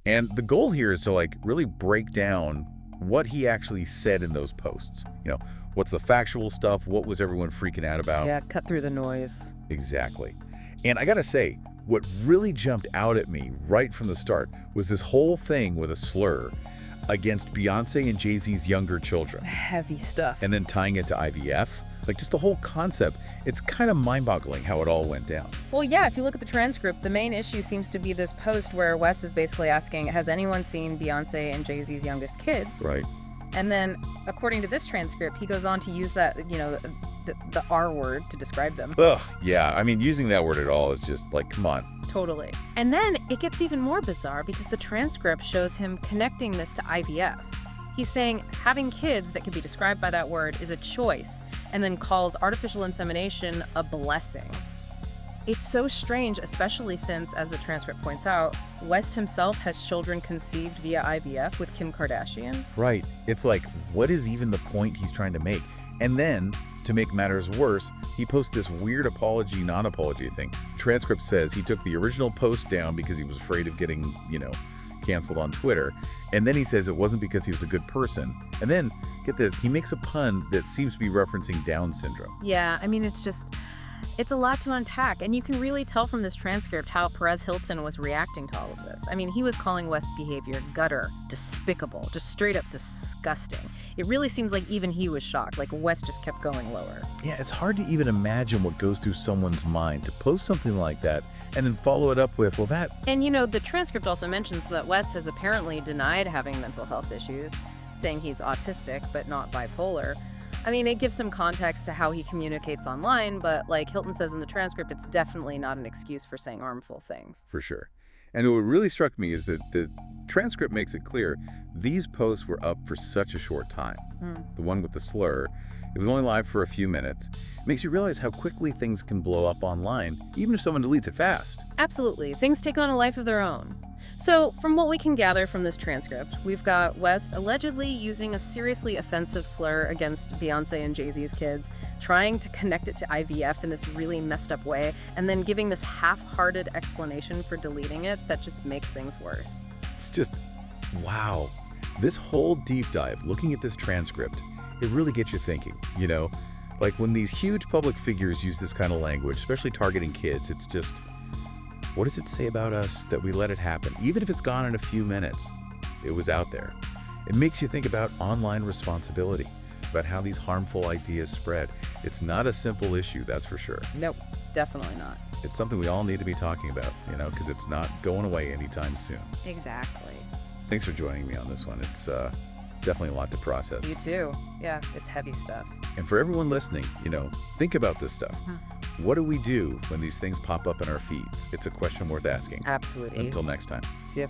And the goal here is to like really break down what he actually said in those posts. What's the factual stuff? What was everyone freaking out about? Yeah, cut through the noise. Exactly. And I gotta say, what really jumped out at me right from the start was this whole thing with a slur against Beyonce and Jay-Z's younger children. Heavy stuff. And then tying it to IVF. Like, just the whole concept, it's kind of mind-boggling how it all went down. Well, yeah, if you look at the transcript, the main issue seems to be this post where West is basically asking, has anyone seen Beyonce and Jay-Z's youngest kids? Right. And then, according to this transcript, he goes on to use that, the R word to describe them. Ugh, yeah. I mean, using that word at all is just like, come on. Totally. And then it gets even more bizarre because the transcript shows him connecting this to IVF. He's saying having kids that could be described by that word is a choice, and then calls artificial insemination a blessing. It's so strange, especially since, as the transcript points out, West himself has children conceived via IVF with Kim Kardashian. Right. It's like, what is even the point he's trying to make? And then, to make matters worse, he posts this weird apology, non-apology thing. The transcript says he took the original post down because he was afraid of getting, canceled on Twitter. And then he says it wasn't because he was a good person. And then, get this, he makes a pun that seems to be referencing Down syndrome. Yeah, I mean, it's a lot to unpack, and you can really tell from this transcript how Perez Hilton was reacting to all of this. I mean, he was calling West's behavior gutter, despicable, just straight up disgusting. It really seems like even he was shocked, like West just kept going lower. Yeah, it's hard to even imagine what goes through someone's mind to post something like that and then follow it up with, well, that... And the transcript also mentions that West has apparently denied having mental health issues, saying he's autistic but not bipolar. I mean, it gives some context to how he communicates online, but like Hilton says in the transcript, it's definitely not an excuse for saying harmful things. For sure. And what really struck me is that the transcript makes it clear these posts were up for such a short time. The one with the slur, it was only live for a few minutes. It makes you realize how quickly things can blow up online, even if someone deletes it fast. Absolutely. Things take on a life of their own. So, from what we can gather from this transcript, we've got West allegedly using a seriously offensive slur against Beyonce and Jay-Z's kids, trying to connect it to IVF in this really messed up way, and then giving this half-hearted explanation for deleting it that just makes things worse. It's just, wow. This whole deep dive, looking at this transcript, it really gets you thinking, Like when these huge public figures use this kind of language, especially targeting kids, it's just... What does it say about us that we let it happen? Even if it's gone in a few minutes, it was out there. It makes you think about online responsibility, about how these harmful ideas spread. It's not a simple issue, that's for sure. Nope, definitely not. It's something we all need to be talking about, because it's not going away anytime soon. Exactly. Thanks for joining me on this one. It's definitely a lot to process. You too. Yeah, it's heavy stuff. And for everyone listening, think about this stuff. What do we do when these things pop up in our feeds? It's a question worth asking. Absolutely. Until next time. See ya.